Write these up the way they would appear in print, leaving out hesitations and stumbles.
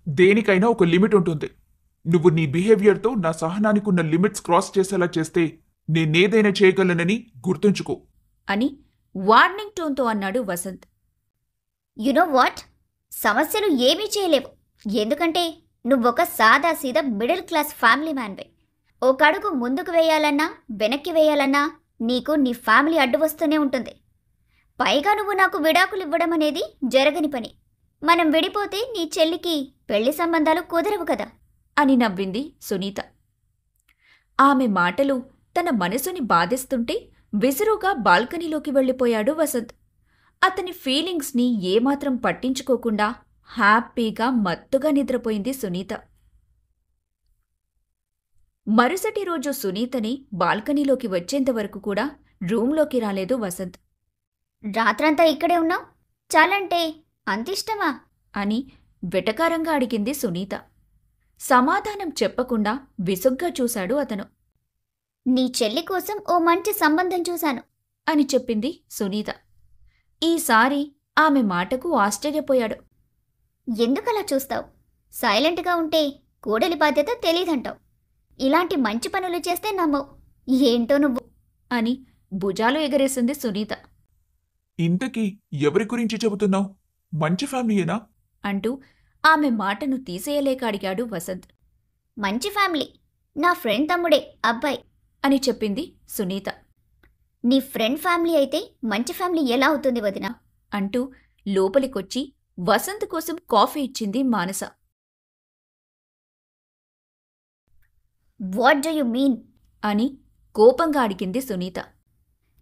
దేనికైనా ఒక లిమిట్ ఉంటుంది. నువ్వు నీ బిహేవియర్తో నా సహనానికున్న లిమిట్స్ క్రాస్ చేసేలా చేస్తే నేనేదైనా చేయగలనని గుర్తుంచుకో అని వార్నింగ్ టోన్తో అన్నాడు వసంత్. యునో వాట్, సమస్యలు ఏమీ చేయలేవు. ఎందుకంటే నువ్వొక సాదాసీదా మిడిల్ క్లాస్ ఫ్యామిలీ మ్యాన్వే. ఒక అడుగు ముందుకు వేయాలన్నా వెనక్కి వేయాలన్నా నీకు నీ ఫ్యామిలీ అడ్డు వస్తూనే ఉంటుంది. పైగా నువ్వు నాకు విడాకులు ఇవ్వడం అనేది జరగని పని. మనం విడిపోతే నీ చెల్లికి పెళ్లి సంబంధాలు కుదరవు కదా అని నవ్వింది సునీత. ఆమె మాటలు తన మనసుని బాధిస్తుంటే విసురుగా బాల్కనీలోకి వెళ్ళిపోయాడు వసంత్. అతని ఫీలింగ్స్ని ఏమాత్రం పట్టించుకోకుండా హ్యాపీగా మత్తుగా నిద్రపోయింది సునీత. మరుసటి రోజు సునీతని బాల్కనీలోకి వచ్చేంతవరకు కూడా రూంలోకి రాలేదు వసంత్. రాత్రంతా ఇక్కడే ఉన్నావు, చాలంటే అంతిష్టమా అని వెటకారంగా అడిగింది సునీత. సమాధానం చెప్పకుండా విసుగ్గా చూశాడు అతను. నీ చెల్లి కోసం ఓ మంచి సంబంధం చూశాను అని చెప్పింది సునీత. ఈసారి ఆమె మాటకు ఆశ్చర్యపోయాడు. ఎందుకలా చూస్తావు? సైలెంట్గా ఉంటే కోడలి బాధ్యత తెలీదంటావు. ఇలాంటి మంచి పనులు చేస్తే నమ్మవు. ఏంటో నువ్వు అని భుజాలు ఎగరేసింది సునీత. ఇంతకీ ఎవరి గురించి చెబుతున్నావు? మంచి ఫ్యామిలీయేనా అంటూ ఆమె మాటను తీసేయలేక అడిగాడు వసంత్. మంచి ఫ్యామిలీ, నా ఫ్రెండ్ తమ్ముడే అబ్బాయి అని చెప్పింది సునీత. నీ ఫ్రెండ్ ఫ్యామిలీ అయితే మంచి ఫ్యామిలీ ఎలా అవుతుంది వదినా అంటూ లోపలికొచ్చి వసంత్ కోసం కాఫీ ఇచ్చింది మానస. వాట్ డూ యు మీన్ అని కోపంగా అడిగింది సునీత.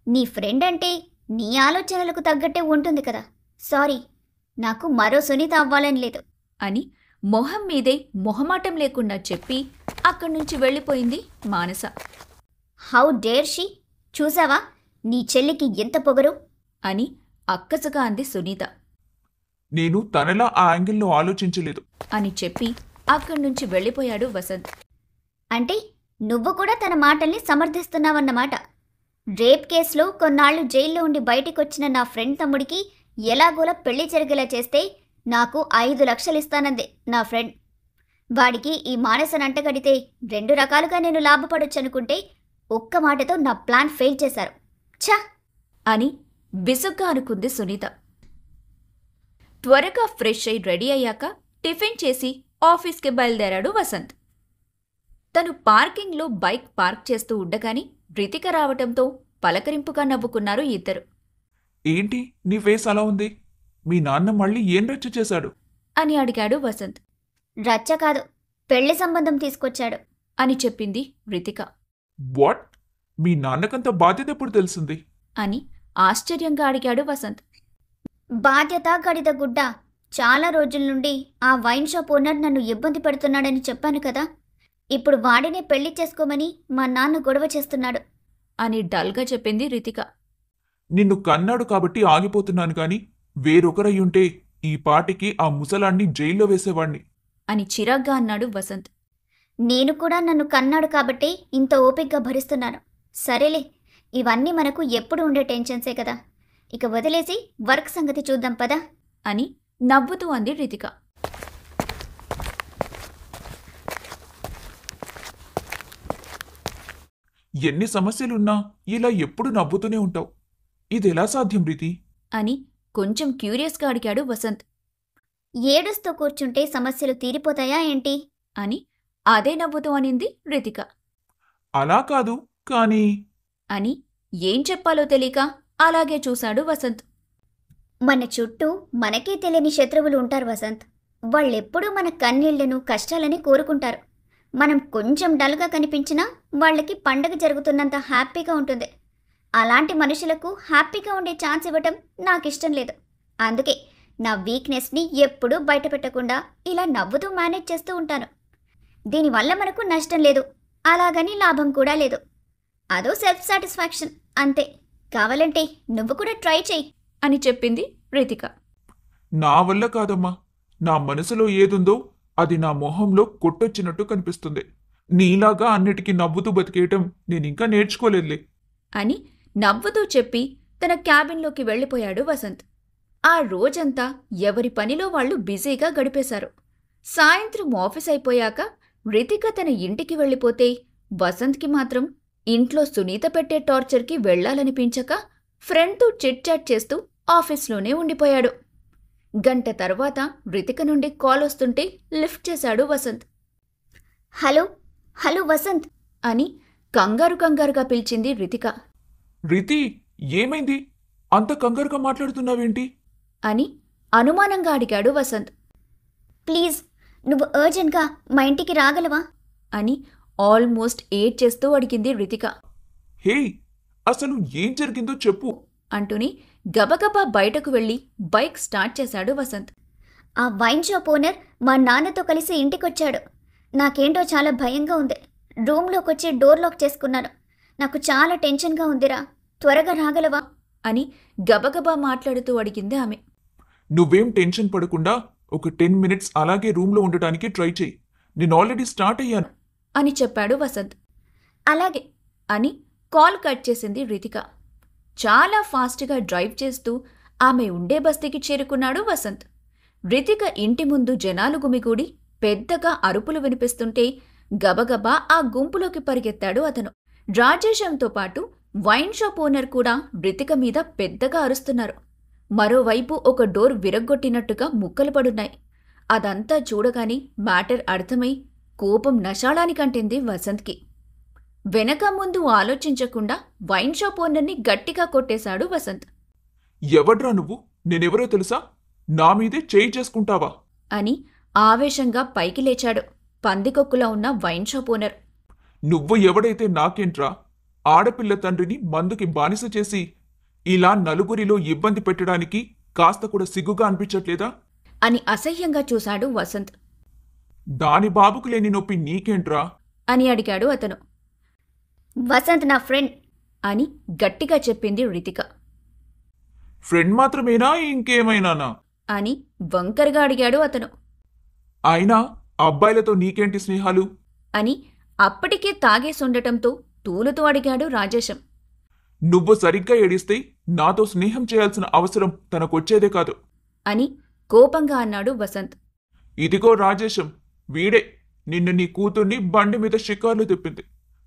నీ ఫ్రెండ్ అంటే నీ ఆలోచనలకు తగ్గట్టే ఉంటుంది కదా. సారీ, నాకు మరో సునీత అవ్వాలని లేదు అని మొహం మీదే మొహమాటం లేకుండా చెప్పి అక్కడ్నుంచి వెళ్ళిపోయింది మానస. హౌ డేర్ షీ, చూసావా నీ చెల్లికి ఎంత పొగరు అని అక్కసుగా అంది సునీత. నేను తనలా ఆ యాంగిల్లో ఆలోచించలేదు అని చెప్పి అక్కడ్నుంచి వెళ్ళిపోయాడు వసంత్. అంటే నువ్వు కూడా తన మాటల్ని సమర్థిస్తున్నావన్నమాట. రేప్ కేసులో కొన్నాళ్లు జైల్లో ఉండి బయటికొచ్చిన నా ఫ్రెండ్ తమ్ముడికి ఎలాగోలా పెళ్లి జరిగేలా చేస్తే నాకు 5 లక్షలు ఇస్తానంది నా ఫ్రెండ్. వాడికి ఈ మానసను అంటగడితే 2 రకాలుగా నేను లాభపడొచ్చనుకుంటే ఒక్క మాటతో నా ప్లాన్ ఫెయిల్ చేశారు. ఛా అని విసుగ్గా అనుకుంది సునీత. త్వరగా ఫ్రెష్ అయి రెడీ అయ్యాక టిఫిన్ చేసి ఆఫీస్కి బయలుదేరాడు వసంత్. తను పార్కింగ్లో బైక్ పార్క్ చేస్తూ ఉండగాని రితిక రావటంతో పలకరింపుగా నవ్వుకున్నారు ఇద్దరు. ఏంటి నీ ఫేస్ అలా ఉంది? మీ నాన్న మళ్ళీ ఏం రచ్చ చేశాడు అని అడిగాడు వసంత్. రచ్చ కాదు, పెళ్లి సంబంధం తీసుకొచ్చాడు అని చెప్పింది రితిక. వాట్? మీ నాన్నకంత బాధ్యత ఎప్పుడు తెలిసింది అని ఆశ్చర్యంగా అడిగాడు వసంత్. బాధ్యత గడిద గుడ్డ. చాలా రోజుల నుండి ఆ వైన్ షాప్ ఓనర్ నన్ను ఇబ్బంది పెడుతున్నాడని చెప్పాను కదా. ఇప్పుడు వాడినే పెళ్లి చేసుకోమని మా నాన్న గొడవ చేస్తున్నాడు అని డల్గా చెప్పింది రితిక. నిన్ను కన్నాడు కాబట్టి ఆగిపోతున్నాను గాని వేరొకరయ్యుంటే ఈ పాటికి ఆ ముసలాన్ని జైల్లో వేసేవాణ్ణి అని చిరాగ్గా అన్నాడు వసంత్. నేను కూడా నన్ను కన్నాడు కాబట్టి ఇంత ఓపిగ్గా భరిస్తున్నాను. సరేలే, ఇవన్నీ మనకు ఎప్పుడు ఉండే టెన్షన్సే కదా. ఇక వదిలేసి వర్క్ సంగతి చూద్దాం పదా అని నవ్వుతూ అంది రితిక. ఎన్ని సమస్యలున్నా ఇలా ఎప్పుడు నవ్వుతూనే ఉంటావు. ఇదెలా సాధ్యం రీతి అని కొంచెం క్యూరియస్గా అడిగాడు వసంత్. ఏడుస్తూ కూర్చుంటే సమస్యలు తీరిపోతాయా ఏంటి అని అదే నవ్వుతూ అనింది రితిక. అలా కాదు కానీ అని ఏం చెప్పాలో తెలియక అలాగే చూశాడు వసంత్. మన చుట్టూ మనకే తెలియని శత్రువులు ఉంటారు వసంత్. వాళ్ళెప్పుడూ మన కన్నీళ్లను కష్టాలని కోరుకుంటారు. మనం కొంచెం డల్గా కనిపించినా వాళ్ళకి పండగ జరుగుతున్నంత హ్యాపీగా ఉంటుంది. అలాంటి మనుషులకు హ్యాపీగా ఉండే ఛాన్స్ ఇవ్వటం నాకిష్టం లేదు. అందుకే నా వీక్నెస్ని ఎప్పుడూ బయట పెట్టకుండా ఇలా నవ్వుతూ మేనేజ్ చేస్తూ ఉంటాను. దీనివల్ల మనకు నష్టం లేదు, అలాగని లాభం కూడా లేదు. అదో సెల్ఫ్ సాటిస్ఫాక్షన్ అంతే. కావాలంటే నువ్వు కూడా ట్రై చెయ్యి అని చెప్పింది రితిక. నా వల్ల కాదమ్మా. నా మనసులో ఏదుందో అది నా మొహంలో కొట్టొచ్చినట్టు కనిపిస్తుంది. నీలాగా అన్నిటికీ నవ్వుతూ బతికేయటం నేనింకా నేర్చుకోలేదులే అని నవ్వుతూ చెప్పి తన క్యాబిన్లోకి వెళ్ళిపోయాడు వసంత్. ఆ రోజంతా ఎవరి పనిలో వాళ్ళు బిజీగా గడిపేశారు. సాయంత్రం ఆఫీస్ అయిపోయాక రితిక తన ఇంటికి వెళ్ళిపోతే వసంత్కి మాత్రం ఇంట్లో సునీత పెట్టే టార్చర్కి వెళ్లాలనిపించక ఫ్రెండ్తో చిట్ చాట్ చేస్తూ ఆఫీస్లోనే ఉండిపోయాడు. గంట తర్వాత రితిక నుండి కాల్ వస్తుంటే లిఫ్ట్ చేశాడు వసంత్. హలో హలో వసంత్ అని కంగారుగా పిలిచింది రితిక. రితి, ఏమైంది? అంత కంగారుగా మాట్లాడుతున్నావేంటి? అని అనుమానంగా అడిగాడు వసంత్. ప్లీజ్ నువ్వు అర్జెంట్గా మా ఇంటికి రాగలవా అని ఆల్మోస్ట్ ఏడ్ చేస్తూ అడిగింది రితిక. హే, అసలు ఏం జరిగిందో చెప్పు అంటూని గబగబా బయటకు వెళ్లి బైక్ స్టార్ట్ చేశాడు వసంత్. ఆ వైన్ షాప్ ఓనర్ మా నాన్నతో కలిసి ఇంటికొచ్చాడు. నాకేంటో చాలా భయంగా ఉంది. రూమ్లోకొచ్చి డోర్ లాక్ చేసుకున్నాను. నాకు చాలా టెన్షన్గా ఉందిరా, త్వరగా రాగలవా అని గబగబా మాట్లాడుతూ అడిగింది ఆమె. నువ్వేం టెన్షన్ పడకుండా ఒక 10 మినిట్స్ అలాగే రూమ్లో ఉండటానికి ట్రై చెయ్యి. నేను ఆల్రెడీ స్టార్ట్ అయ్యాను అని చెప్పాడు వసంత్. అలాగే అని కాల్ కట్ చేసింది రితిక. చాలా ఫాస్ట్గా డ్రైవ్ చేస్తూ ఆమె ఉండే బస్తీకి చేరుకున్నాడు వసంత్. రితిక ఇంటి ముందు జనాలు గుమిగూడి పెద్దగా అరుపులు వినిపిస్తుంటే గబగబా ఆ గుంపులోకి పరిగెత్తాడు అతను. రాజేశంతో పాటు వైన్ షాప్ ఓనర్ కూడా రితిక మీద పెద్దగా అరుస్తున్నారు. మరోవైపు ఒక డోర్ విరగ్గొట్టినట్టుగా ముక్కలు పడున్నాయి. అదంతా చూడగాని మ్యాటర్ అర్థమై కోపం నశాళానికంటింది వసంత్కి. వెనక ముందు ఆలోచించకుండా వైన్ షాప్ ఓనర్ని గట్టిగా కొట్టేశాడు వసంత్. ఎవడ్రా నువ్వు? నేనెవరో తెలుసా? నా మీదే చేయి చేసుకుంటావా అని ఆవేశంగా పైకి లేచాడు పందికొక్కులా ఉన్న వైన్ షాప్ ఓనర్. నువ్వు ఎవడైతే నాకేంట్రా? ఆడపిల్ల తండ్రిని మందుకి బానిస చేసి ఇలా నలుగురిలో ఇబ్బంది పెట్టడానికి కాస్త కూడా సిగ్గుగా అనిపించట్లేదా అని అసహ్యంగా చూశాడు వసంత్. దాని బాబుకు లేని నొప్పి నీకేంట్రా అని అడిగాడు అతను. వసంత్ నా ఫ్రెండ్ అని గట్టిగా చెప్పింది రితిక. ఫ్రెండ్ మాత్రమేనా, ఇంకేమైనానా అని వంకరగా అడిగాడు అతను. అయినా అబ్బాయిలతో నీకేంటి స్నేహాలు అని అప్పటికే తాగేసుండటంతో తూలుతూ అడిగాడు రాజేశం. నువ్వు సరిగ్గా ఏడిస్తే నాతో స్నేహం చేయాల్సిన అవసరం తనకొచ్చేదే కాదు అని కోపంగా అన్నాడు వసంత్. ఇదిగో రాజేశం, వీడే నిన్న నీ కూతుర్ని బండి మీద షికార్లు తిప్పింది.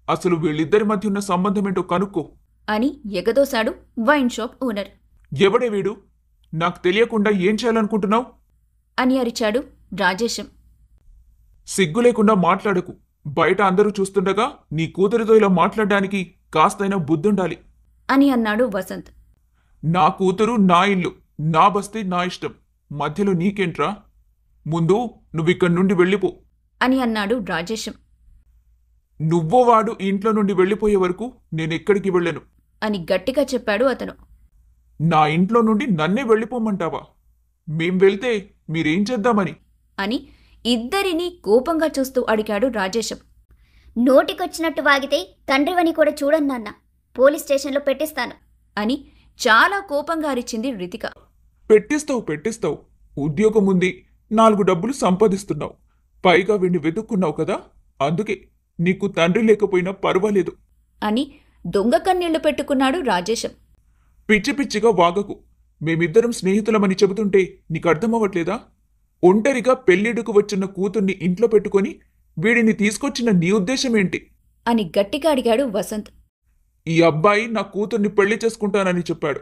అసలు వీళ్ళిద్దరి మధ్య ఉన్న సంబంధమేంటో కనుక్కో అని ఎగదోశాడు వైన్ షాప్ ఓనర్. ఎవడే వీడు? నాకు తెలియకుండా ఏం చేయాలనుకుంటున్నావు అని అరిచాడు రాజేశం. సిగ్గు లేకుండా మాట్లాడకు. బయట అందరూ చూస్తుండగా నీ కూతురితో ఇలా మాట్లాడడానికి కాస్తైనా బుద్ధుండాలి అని అన్నాడు వసంత్. నా కూతురు నా ఇల్లు, నా బస్తీ, నా ఇష్టం. మధ్యలో నీకేంట్రా? ముందు నువ్విక్కడి నుండి వెళ్ళిపో అని అన్నాడు రాజేశం. నువ్వో వాడు ఇంట్లో నుండి వెళ్ళిపోయే వరకు నేనెక్కడికి వెళ్ళను అని గట్టిగా చెప్పాడు అతను. నా ఇంట్లో నుండి నన్నే వెళ్ళిపోమంటావా? మేం వెళ్తే మీరేం చేద్దామని అని ఇద్దరినీ కోపంగా చూస్తూ అడిగాడు రాజేశం. నోటికొచ్చినట్టు వాగితే తండ్రివని కూడా చూడను నాన్న. పోలీస్ స్టేషన్లో పెట్టిస్తాను అని చాలా కోపంగా అరిచింది రితిక. పెట్టిస్తావు. ఉద్యోగం ఉంది, 4 డబ్బులు సంపాదిస్తున్నావు, పైగా వీణ్ణి వెతుక్కున్నావు కదా, అందుకే నీకు తండ్రి లేకపోయినా పర్వాలేదు అని దొంగ కన్నీళ్లు పెట్టుకున్నాడు రాజేశం. పిచ్చి పిచ్చిగా వాగకు. మేమిద్దరం స్నేహితులమని చెబుతుంటే నీకు అర్థమవ్వట్లేదా? ఒంటరిగా పెళ్ళిడుకు వచ్చిన కూతుర్ని ఇంట్లో పెట్టుకొని వీడిని తీసుకొచ్చిన నీ ఉద్దేశమేంటి అని గట్టిగా అడిగాడు వసంత్. ఈ అబ్బాయి నా కూతుర్ని పెళ్లి చేసుకుంటానని చెప్పాడు.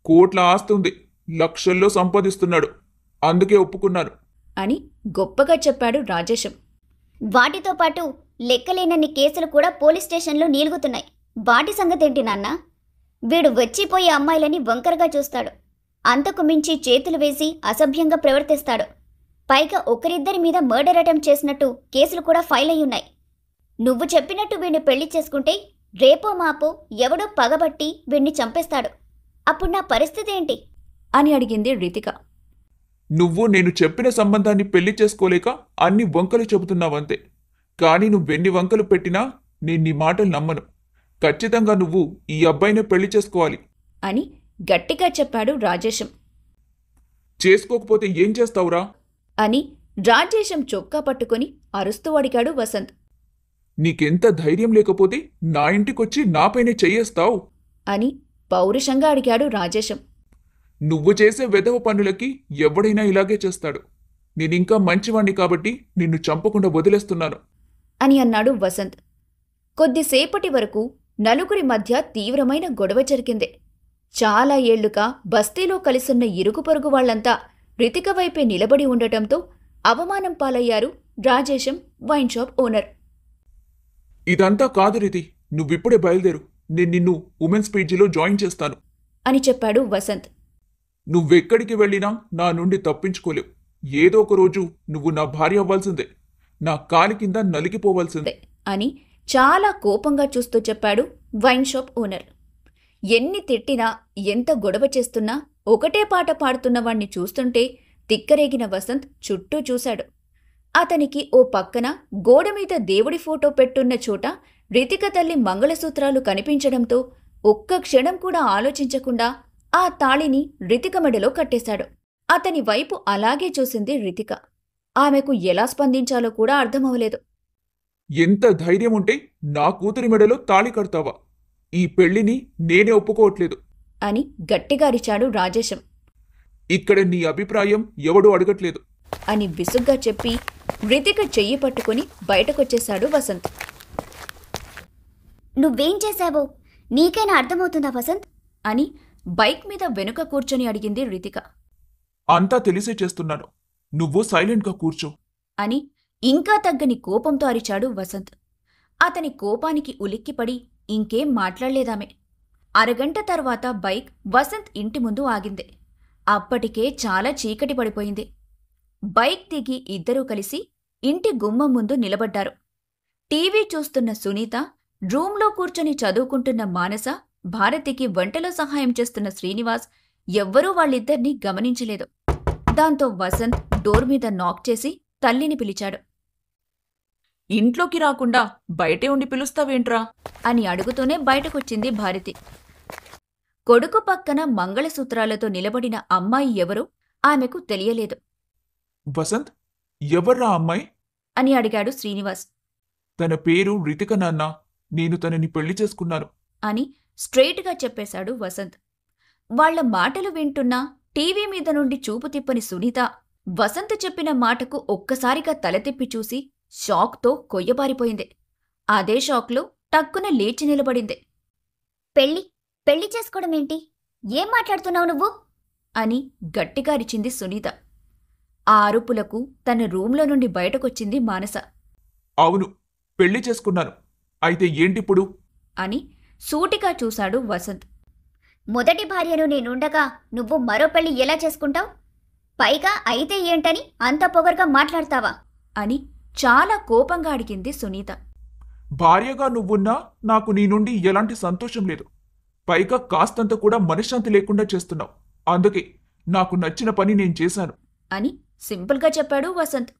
కోట్ల ఆస్తుంది, లక్షల్లో సంపాదిస్తున్నాడు, అందుకే ఒప్పుకున్నాను అని గొప్పగా చెప్పాడు రాజేశం. వాటితో పాటు లెక్కలేనన్ని కేసులు కూడా పోలీస్ స్టేషన్లో నీలుగుతున్నాయి. వాటి సంగతేంటి నాన్న? వీడు వచ్చిపోయే అమ్మాయిలని వంకరగా చూస్తాడు. అంతకు మించి చేతులు వేసి అసభ్యంగా ప్రవర్తిస్తాడు. పైగా ఒకరిద్దరి మీద మర్డర్ అటెంప్ట్ చేసినట్టు కేసులు కూడా ఫైల్ అయ్యున్నాయి. నువ్వు చెప్పినట్టు వీడిని పెళ్లి చేసుకుంటే రేపో మాపో ఎవడో పగబట్టి వీడిని చంపేస్తాడు. అప్పుడు నా పరిస్థితి ఏంటి అని అడిగింది రితిక. నువ్వు నేను చెప్పిన సంబంధాన్ని పెళ్లి చేసుకోలేక అన్ని వంకలు చెబుతున్నావంతే. కానీ నువ్వెన్ని వంకలు పెట్టినా నేను నీ మాటలు నమ్మను. ఖచ్చితంగా నువ్వు ఈ అబ్బాయినే పెళ్లి చేసుకోవాలి అని గట్టిగా చెప్పాడు రాజేశం. చేసుకోకపోతే ఏం చేస్తావురా అని రాజేశం చొక్కా పట్టుకుని అరుస్తూ అడిగాడు వసంత్. నీకెంత ధైర్యం లేకపోతే నా ఇంటికొచ్చి నాపైనే చెయ్యేస్తావు అని పౌరుషంగా అడిగాడు రాజేశం. నువ్వు చేసే వెధవ పనులకి ఎవడైనా ఇలాగే చేస్తాడు. నేనింకా మంచివాణ్ణి కాబట్టి నిన్ను చంపకుండా వదిలేస్తున్నాను అని అన్నాడు వసంత్. కొద్దిసేపటి వరకు నలుగురి మధ్య తీవ్రమైన గొడవ జరిగింది. చాలా ఏళ్లుగా బస్తీలో కలిసున్న ఇరుగు పొరుగు వాళ్లంతా రితిక వైపే నిలబడి ఉండటంతో అవమానం పాలయ్యారు రాజేశం, వైన్ షాప్ ఓనర్. ఇదంతా కాదు రితి, నువ్విప్పుడే బయలుదేరు. నేను నిన్ను ఉమెన్స్ పీజీలో జాయిన్ చేస్తాను అని చెప్పాడు వసంత్. నువ్వెక్కడికి వెళ్ళినా నా నుండి తప్పించుకోలేవు. ఏదో ఒక రోజు నువ్వు నా భార్య అవ్వాల్సిందే, నా కాలి కింద నలిగిపోవాల్సిందే అని చాలా కోపంగా చూస్తూ చెప్పాడు వైన్ షాప్ ఓనర్. ఎన్ని తిట్టినా, ఎంత గొడవ చేస్తున్నా ఒకటే పాట పాడుతున్న వాణ్ణి చూస్తుంటే తిక్కరేగిన వసంత్ చుట్టూ చూశాడు. అతనికి ఓ పక్కన గోడమీద దేవుడి ఫోటో పెట్టున్న చోట రితిక తల్లి మంగళసూత్రాలు కనిపించడంతో ఒక్క క్షణం కూడా ఆలోచించకుండా ఆ తాళిని రితిక మెడలో కట్టేశాడు. అతని వైపు అలాగే చూసింది రితిక. ఆమెకు ఎలా స్పందించాలో కూడా అర్థమవలేదు. ఎంత ధైర్యం ఉంటే నా కూతురి మెడలో తాళి కడతావా? ఈ పెళ్లిని నేనే ఒప్పుకోవట్లేదు అని గట్టిగా అరిచాడు రాజేశం. ఇక్కడ నీ అభిప్రాయం ఎవడూ అడగట్లేదు అని విసుగ్గా చెప్పి రితిక చెయ్యి పట్టుకుని బయటకొచ్చేశాడు వసంత్. నువ్వేం చేశావో నీకైనా అర్థమవుతుందా వసంత్? అని బైక్ మీద వెనుక కూర్చొని అడిగింది రితిక. అంతా తెలిసే చేస్తున్నాను, నువ్వు సైలెంట్గా కూర్చో అని ఇంకా తగ్గని కోపంతో అరిచాడు వసంత్. అతని కోపానికి ఉలిక్కిపడి ఇంకేం మాట్లాడలేదామె. అరగంట తర్వాత బైక్ వసంత్ ఇంటి ముందు ఆగింది. అప్పటికే చాలా చీకటి పడిపోయింది. బైక్ దిగి ఇద్దరూ కలిసి ఇంటి గుమ్మం ముందు నిలబడ్డారు. టీవీ చూస్తున్న సునీత, రూంలో కూర్చొని చదువుకుంటున్న మానస, భారతికి వంటలో సహాయం చేస్తున్న శ్రీనివాస్ ఎవ్వరూ వాళ్ళిద్దరినీ గమనించలేదు. దాంతో వసంత్ డోర్ మీద నాక్ చేసి తల్లిని పిలిచాడు. ఇంట్లోకి రాకుండా బయటే ఉండి పిలుస్తావేంట్రా అని అడుగుతూనే బయటకొచ్చింది భారతి. కొడుకు పక్కన మంగళసూత్రాలతో నిలబడిన అమ్మాయి ఎవరో ఆమెకు తెలియలేదు. వసంత్, ఎవర్రా అమ్మాయి అని అడిగాడు శ్రీనివాస్. తన పేరు రితిక నాన్న, నేను తనని పెళ్లి చేసుకున్నాను అని స్ట్రెయిట్గా చెప్పేశాడు వసంత్. వాళ్ల మాటలు వింటున్నా టీవీ మీద నుండి చూపు తిప్పని సునీత వసంత్ చెప్పిన మాటకు ఒక్కసారిగా తల తిప్పి చూసి షాక్తో కొయ్యబారిపోయింది. అదే షాక్లో టక్కున లేచి నిలబడింది. పెళ్లి చేసుకోవడం ఏంటి? ఏం మాట్లాడుతున్నావు నువ్వు? అని గట్టిగా అరిచింది సునీత. ఆ అరుపులకు తన రూంలో నుండి బయటకొచ్చింది మానస. అవును, పెళ్లి చేసుకున్నాను. అయితే ఏంటిప్పుడు అని సూటిగా చూశాడు వసంత్. మొదటి భార్యను నేనుండగా నువ్వు మరో పెళ్లి ఎలా చేసుకుంటావు? పైగా అయితే ఏంటని అంత పొగరుగా మాట్లాడతావా? అని చాలా కోపంగా అడిగింది సునీత. భార్యగా నువ్వున్నా నాకు నీ నుండి ఎలాంటి సంతోషం లేదు. పైగా కాస్తంత కూడా మనశ్శాంతి లేకుండా చేస్తున్నావు. అందుకే నాకు నచ్చిన పని నేను చేశాను అని సింపుల్గా చెప్పాడు వసంత్.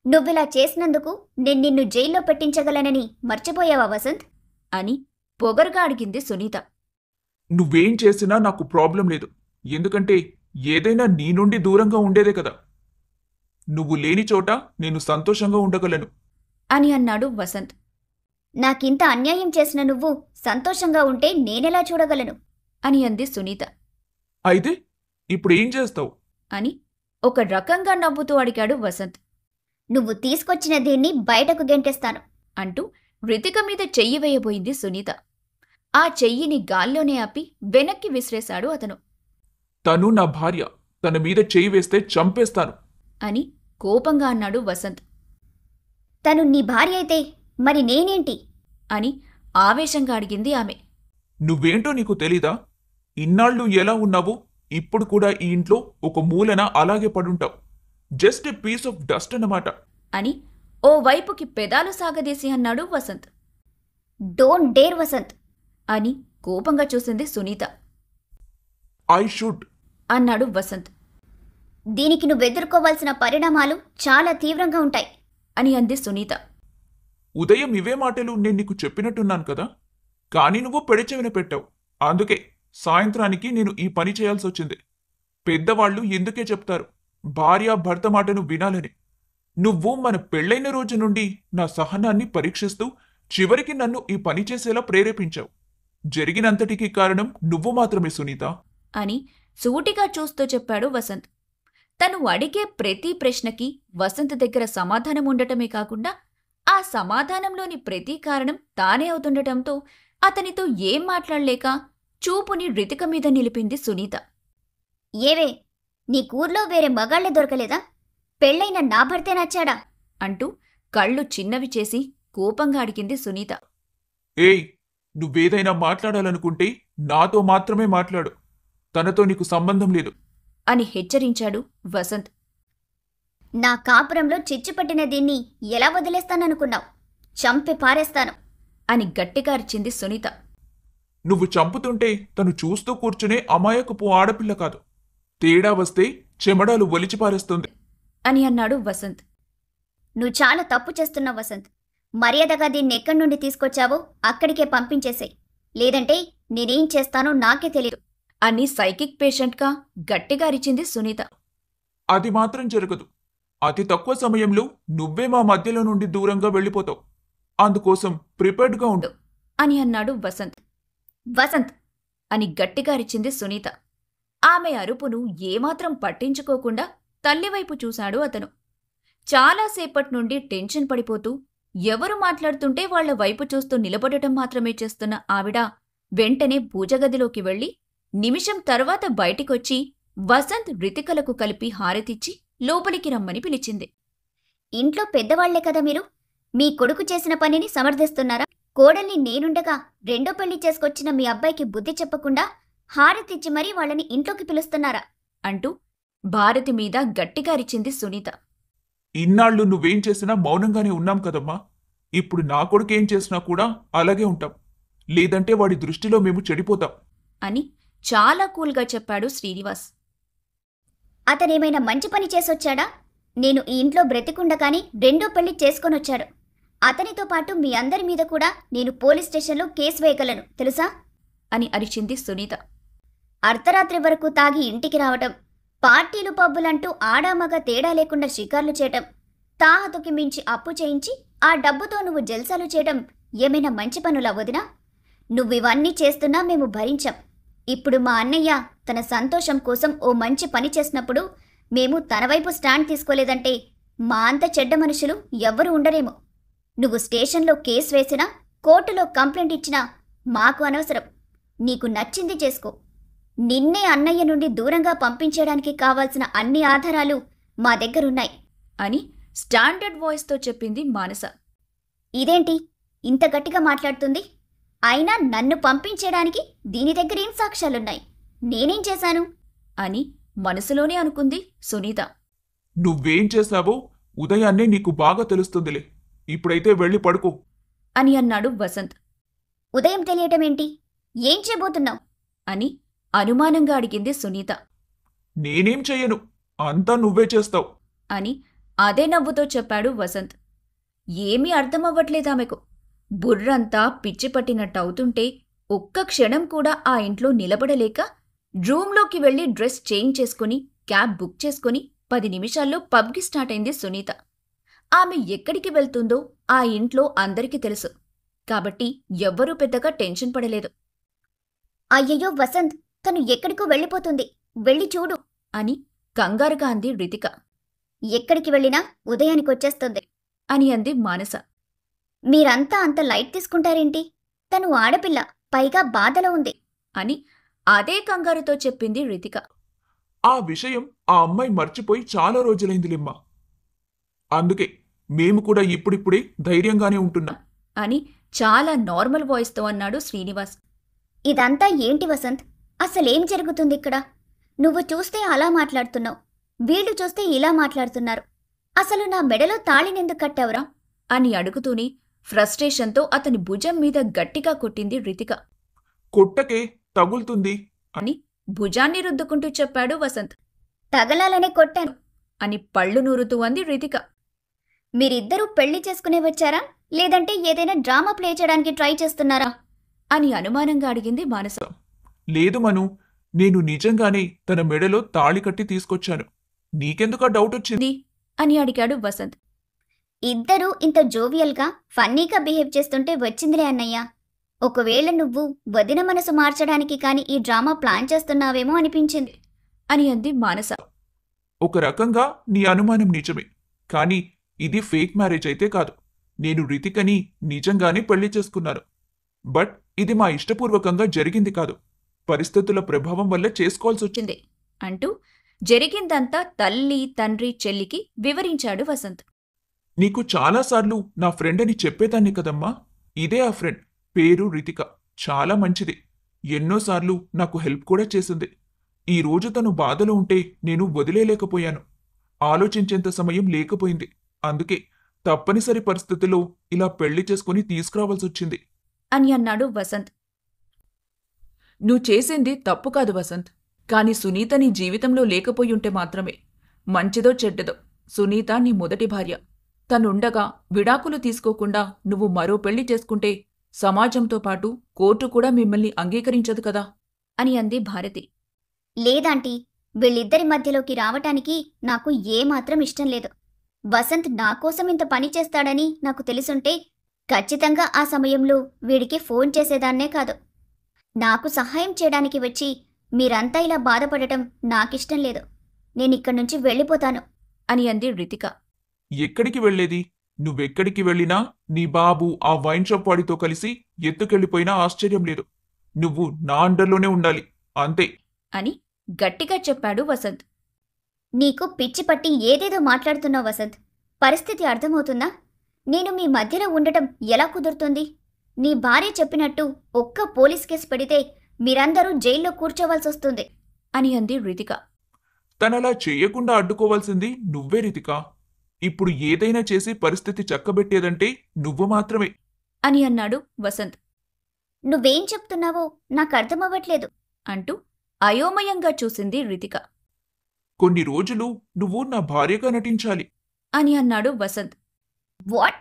నువ్విలా చేసినందుకు నేను నిన్ను జైల్లో పెట్టించగలనని మర్చిపోయావా వసంత్? అని పొగరుగా అడిగింది సునీత. నువ్వేం చేసినా నాకు ప్రాబ్లం లేదు, ఎందుకంటే ఏదైనా నీ నుండి దూరంగా ఉండేదే కదా. నువ్వు లేని చోట నేను సంతోషంగా ఉండగలను అని అన్నాడు వసంత్. నాకింత అన్యాయం చేసిన నువ్వు సంతోషంగా ఉంటే నేనెలా చూడగలను? అని అంది సునీత. అయితే ఇప్పుడు ఏం చేస్తావు అని ఒక రకంగా నవ్వుతూ అడిగాడు వసంత్. నువ్వు తీసుకొచ్చిన దీన్ని బయటకు గెంటేస్తాను అంటూ రితిక మీద చెయ్యి వేయబోయింది సునీత. ఆ చెయ్యిని గాల్లోనే ఆపి వెనక్కి విసిరేశాడు అతను. తను నా భార్య, తన మీద చేయి వేస్తే చంపేస్తాను అని కోపంగా అన్నాడు వసంత్. తను నీ భార్య అయితే మరి నేనేంటి? అని ఆవేశంగా అడిగింది ఆమె. నువ్వేంటో నీకు తెలీదా? ఇన్నాళ్ళు ఎలా ఉన్నావో ఇప్పుడు కూడా ఈ ఇంట్లో ఒక మూలన అలాగే పడుంటావు. Just a piece of dust అన్నమాట అని ఓ వైపుకి పెదాలు సాగదీసి అన్నాడు వసంత్. డోంట్ డేర్ వసంత్ అని కోపంగా చూసింది సునీత. ఐ షుడ్ అన్నాడు వసంత్. దీనికి నువ్వెదుర్కోవాల్సిన పరిణామాలు చాలా తీవ్రంగా ఉంటాయి అని అంది సునీత. ఉదయం ఇవే మాటలు నేను నీకు చెప్పినట్టున్నాను కదా, కానీ నువ్వు పెడచెవిన పెట్టావు. అందుకే సాయంత్రానికి నేను ఈ పని చేయాల్సి వచ్చింది. పెద్దవాళ్లు ఎందుకే చెప్తారు భార్య భర్త మాటను వినాలని. నువ్వు మన పెళ్లైన రోజు నుండి నా సహనాన్ని పరీక్షిస్తూ చివరికి నన్ను ఈ పని చేసేలా ప్రేరేపించావు. జరిగినంతటికీ కారణం నువ్వు మాత్రమే సునీత అని సూటిగా చూస్తూ చెప్పాడు వసంత్. తను అడిగే ప్రతి ప్రశ్నకి వసంత్ దగ్గర సమాధానం ఉండటమే కాకుండా ఆ సమాధానంలోని ప్రతి కారణం తానే అవుతుండటంతో అతనితో ఏం మాట్లాడలేక చూపుని రితిక మీద నిలిపింది సునీత. ఏవే, నీ కూర్లో వేరే మగాళ్లే దొరకలేదా? పెళ్ళైన నా భర్తే నచ్చాడా? అంటూ కళ్ళు చిన్నవి చేసి కోపంగా అడిగింది సునీత. ఏయ్, నువ్వేదైనా మాట్లాడాలనుకుంటే నాతో మాత్రమే మాట్లాడు. తనతో నీకు సంబంధం లేదు అని హెచ్చరించాడు వసంత్. నా కాపురంలో చిచ్చుపట్టిన దీన్ని ఎలా వదిలేస్తాననుకున్నావు? చంపి పారేస్తాను అని గట్టిగా అరిచింది సునీత. నువ్వు చంపుతుంటే తను చూస్తూ కూర్చునే అమాయకపు ఆడపిల్ల కాదు. తేడా వస్తే చెమడాలు ఒలిచిపారేస్తుంది అని అన్నాడు వసంత్. నువ్వు చాలా తప్పు చేస్తున్నావు వసంత్. మర్యాదగా దీన్ని ఎక్కడి నుండి తీసుకొచ్చావో అక్కడికే పంపించేసేయ్. లేదంటే నేనేం చేస్తానో నాకే తెలియదు అని సైకిక్ పేషెంట్గా గట్టిగా అరిచింది సునీత. అది మాత్రం జరగదు. అతి తక్కువ సమయంలో నువ్వే మా మధ్యలో నుండి దూరంగా వెళ్ళిపోతావు. అందుకోసం ప్రిపేర్డ్గా ఉండు అని అన్నాడు వసంత్. వసంత్ అని గట్టిగా అరిచింది సునీత. ఆమె అరుపును ఏమాత్రం పట్టించుకోకుండా తల్లివైపు చూశాడు అతను. చాలాసేపటి నుండి టెన్షన్ పడిపోతూ ఎవరు మాట్లాడుతుంటే వాళ్ల వైపు చూస్తూ నిలబడటం మాత్రమే చేస్తున్న ఆవిడ వెంటనే పూజగదిలోకి వెళ్లి నిమిషం తర్వాత బయటికొచ్చి వసంత్ రితికలకు కలిపి హారతిచ్చి లోపలికి రమ్మని పిలిచింది. ఇంట్లో పెద్దవాళ్లే కదా మీరు. మీ కొడుకు చేసిన పనిని సమర్థిస్తున్నారా? కోడల్ని నేనుండగా రెండో పెళ్లి చేసుకొచ్చిన మీ అబ్బాయికి బుద్ధి చెప్పకుండా హారతిచ్చి మరీ వాళ్ళని ఇంట్లోకి పిలుస్తున్నారా? అంటూ భారతి మీద గట్టిగా అరిచింది సునీత. ఇన్నాళ్ళు నువ్వేం చేసినా మౌనంగానే ఉన్నాం కదమ్మా. ఇప్పుడు నా కొడుకేం చేసినా కూడా అలాగే ఉంటాం. లేదంటే వాడి దృష్టిలో మేము చెడిపోతాం అని చాలా కూల్గా చెప్పాడు శ్రీనివాస్. అతనేమైనా మంచి పని చేసొచ్చాడా? నేను ఈ ఇంట్లో బ్రతికుండగాని రెండో పెళ్లి చేసుకొనొచ్చాడు. అతనితో పాటు మీ అందరి మీద కూడా నేను పోలీస్ స్టేషన్లో కేసు వేయగలను తెలుసా? అని అరిచింది సునీత. అర్ధరాత్రి వరకు తాగి ఇంటికి రావటం, పార్టీలు పబ్బులంటూ ఆడామగ తేడా లేకుండా షికార్లు చేయటం, తాహతుకి మించి అప్పు చేయించి ఆ డబ్బుతో నువ్వు జల్సాలు చేయటం ఏమైనా మంచి పనులా వదినా? నువ్వివన్నీ చేస్తున్నా మేము భరించాం. ఇప్పుడు మా అన్నయ్య తన సంతోషం కోసం ఓ మంచి పని చేసినప్పుడు మేము తన వైపు స్టాండ్ తీసుకోలేదంటే మా అంత చెడ్డ మనుషులు ఎవ్వరూ ఉండరేమో. నువ్వు స్టేషన్లో కేసు వేసినా, కోర్టులో కంప్లైంట్ ఇచ్చినా మాకు అనవసరం. నీకు నచ్చింది చేసుకో. నిన్నే అన్నయ్య నుండి దూరంగా పంపించేయడానికి కావాల్సిన అన్ని ఆధారాలు మా దగ్గరున్నాయి అని స్టాండర్డ్ వాయిస్తో చెప్పింది మానస. ఇదేంటి ఇంత గట్టిగా మాట్లాడుతుంది? అయినా నన్ను పంపించేయడానికి దీని దగ్గర ఏం సాక్ష్యాలున్నాయి? నేనేం చేశాను అని మనసులోనే అనుకుంది సునీత. నువ్వేం చేశావో ఉదయాన్నే నీకు బాగా తెలుస్తుందిలే. ఇప్పుడైతే వెళ్ళి పడుకో అని అన్నాడు వసంత్. ఉదయం తెలియటమేంటి? ఏం చేయబోతున్నావు అని అనుమానంగా అడిగింది సునీత. నేనేం చెయ్యను, అంతా నువ్వే చేస్తావు అని అదే నవ్వుతో చెప్పాడు వసంత్. ఏమీ అర్థమవ్వట్లేదామెకు. బుర్రంతా పిచ్చి పట్టినట్టు అవుతుంటే ఒక్క క్షణం కూడా ఆ ఇంట్లో నిలబడలేక రూంలోకి వెళ్లి డ్రెస్ చేంజ్ చేసుకుని క్యాబ్ బుక్ చేసుకుని 10 నిమిషాల్లో పబ్కి స్టార్ట్ అయింది సునీత. ఆమె ఎక్కడికి వెళ్తుందో ఆ ఇంట్లో అందరికీ తెలుసు కాబట్టి ఎవ్వరూ పెద్దగా టెన్షన్ పడలేదు. అయ్యయ్యో వసంత్, తను ఎక్కడికో వెళ్ళిపోతుంది, వెళ్ళి చూడు అని కంగారుగా అంది రితిక. ఎక్కడికి వెళ్ళినా ఉదయానికొచ్చేస్తుంది అని అంది మానస. మీరంతా అంత లైట్ తీసుకుంటారేంటి? తను ఆడపిల్ల, పైగా బాధలో ఉంది అని అదే కంగారుతో చెప్పింది రితిక. ఆ విషయం ఆ అమ్మాయి మర్చిపోయి చాలా రోజులైందిలేమ్మా. అందుకే మేము కూడా ఇప్పుడిప్పుడే ధైర్యంగానే ఉంటున్నాం అని చాలా నార్మల్ వాయిస్తో అన్నాడు శ్రీనివాస్. ఇదంతా ఏంటి వసంత్? అసలేం జరుగుతుంది ఇక్కడ? నువ్వు చూస్తే అలా మాట్లాడుతున్నావు, వీళ్ళు చూస్తే ఇలా మాట్లాడుతున్నారు. అసలు నా మెడలో తాళినెందుకు కట్టావురా అని అడుగుతూనే ఫ్రస్ట్రేషన్తో అతని భుజం మీద గట్టిగా కొట్టింది రితిక. కొట్టకే, తగులుతుంది అని భుజాన్ని రుద్దుకుంటూ చెప్పాడు వసంత్. తగలాలనే కొట్టాను అని పళ్ళు నూరుతూ అంది రితిక. మీరిద్దరూ పెళ్లి చేసుకునే వచ్చారా, లేదంటే ఏదైనా డ్రామా ప్లే చేయడానికి ట్రై చేస్తున్నారా అని అనుమానంగా అడిగింది మానస. లేదు మను, నేను నిజంగానే తన మెడలో తాళి కట్టి తీసుకొచ్చాను. నీకెందుకా డౌట్ వచ్చింది అని అడిగాడు వసంత్. ఇద్దరూ ఇంత జోవియల్గా ఫన్నీగా బిహేవ్ చేస్తుంటే వచ్చిందిలే అన్నయ్య. ఒకవేళ నువ్వు వదిన మనసు మార్చడానికి కాని ఈ డ్రామా ప్లాన్ చేస్తున్నావేమో అనిపించింది అని అంది మానస. ఒక రకంగా నీ అనుమానం నిజమే. కానీ ఇది ఫేక్ మ్యారేజ్ అయితే కాదు. నేను రితికని నిజంగానే పెళ్లి చేసుకున్నాను. బట్ ఇది మా ఇష్టపూర్వకంగా జరిగింది కాదు. పరిస్థితుల ప్రభావం వల్ల చేసుకోవాల్సి వచ్చింది. వచ్చింది అంటూ జరిగిందంతా తల్లి తండ్రి చెల్లికి వివరించాడు వసంత్. నీకు చాలాసార్లు నా ఫ్రెండ్ అని చెప్పేదాన్ని కదమ్మా. ఇదే ఆ ఫ్రెండ్, పేరు రితిక. చాలా మంచిది. ఎన్నోసార్లు నాకు హెల్ప్ కూడా చేసింది. ఈ రోజు తను బాధలో ఉంటే నేను వదిలేయలేకపోయాను. ఆలోచించేంత సమయం లేకపోయింది. అందుకే తప్పనిసరి పరిస్థితుల్లో ఇలా పెళ్లి చేసుకుని తీసుకురావాల్సొచ్చింది అని అన్నాడు వసంత్. నువ్వు చేసింది తప్పు కాదు వసంత్. కాని సునీత నీ జీవితంలో లేకపోయుంటే మాత్రమే. మంచిదో చెడ్డదో, సునీత నీ మొదటి భార్య. తనుండగా విడాకులు తీసుకోకుండా నువ్వు మరో పెళ్లి చేసుకుంటే సమాజంతో పాటు కోర్టు కూడా మిమ్మల్ని అంగీకరించదు కదా అని అంది భారతి. లేదాంటీ, వీళ్ళిద్దరి మధ్యలోకి రావటానికి నాకు ఏమాత్రం ఇష్టం లేదు. వసంత్ నా కోసం ఇంత పని చేస్తాడని నాకు తెలుసుంటే ఖచ్చితంగా ఆ సమయంలో వీడికి ఫోన్ చేసేదాన్నే కాదు. నాకు సహాయం చేయడానికి వచ్చి మీరంతా ఇలా బాధపడటం నాకిష్టం లేదు. నేనిక్కడి నుంచి వెళ్ళిపోతాను అని అంది రితిక. ఎక్కడికి వెళ్లేది? నువ్వెక్కడికి వెళ్ళినా నీ బాబు ఆ వైన్ షాప్ వాడితో కలిసి ఎత్తుకెళ్ళిపోయినా ఆశ్చర్యం లేదు. నువ్వు నా అండర్లోనే ఉండాలి, అంతే అని గట్టిగా చెప్పాడు వసంత్. నీకు పిచ్చి పట్టి ఏదేదో మాట్లాడుతున్నావు వసంత్. పరిస్థితి అర్థమవుతుందా? నేను మీ మధ్యలో ఉండటం ఎలా కుదురుతుంది? నీ భార్య చెప్పినట్టు ఒక్క పోలీస్ కేసు పెడితే మీరందరూ జైల్లో కూర్చోవాల్సొస్తుంది అని అంది రితిక. తనలా చెయ్యకుండా అడ్డుకోవాల్సింది నువ్వే రితికా. ఇప్పుడు ఏదైనా చేసి పరిస్థితి చక్కబెట్టేదంటే నువ్వు మాత్రమే అని అన్నాడు వసంత్ నువ్వేం చెప్తున్నావో నాకు అర్థమవ్వట్లేదు అంటూ అయోమయంగా చూసింది రితిక. కొన్ని రోజులు నువ్వు నా భార్యగా నటించాలి అని అన్నాడు వసంత్ వాట్?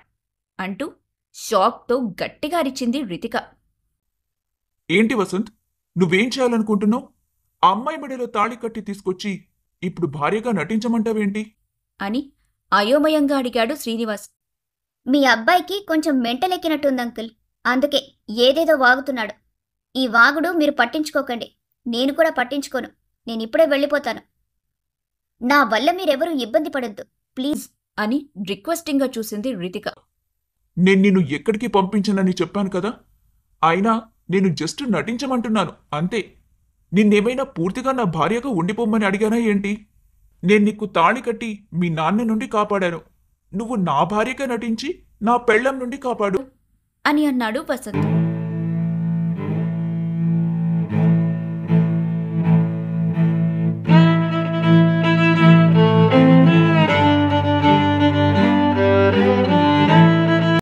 అంటూ షాక్తో గట్టిగా అరిచింది రితిక. ఏంటి వసంత్, నువ్వేం చేయాలనుకుంటున్నావు? ఆ అమ్మాయి మెడలో తాళి కట్టి తీసుకొచ్చి ఇప్పుడు భార్యగా నటించమంటావేంటి అని అయోమయంగా అడిగాడు శ్రీనివాస్. మీ అబ్బాయికి కొంచెం మెంటలెక్కినట్టుంది అంకుల్. అందుకే ఏదేదో వాగుతున్నాడు. ఈ వాగుడు మీరు పట్టించుకోకండి. నేను కూడా పట్టించుకోను. నేనిప్పుడే వెళ్ళిపోతాను. నా వల్ల మీరెవరూ ఇబ్బంది పడొద్దు ప్లీజ్ అని రిక్వెస్టింగ్గా చూసింది రితిక. నేను నిన్ను ఎక్కడికి పంపించనని చెప్పాను కదా. అయినా నేను జస్ట్ నటించమంటున్నాను, అంతే. నిన్నేమైనా పూర్తిగా నా భార్యగా ఉండిపోమ్మని అడిగానా ఏంటి? నేను నీకు తాళి కట్టి మీ నాన్న నుండి కాపాడాను. నువ్వు నా భార్యగా నటించి నా పెళ్లం నుండి కాపాడు అని అన్నాడు వసంత్.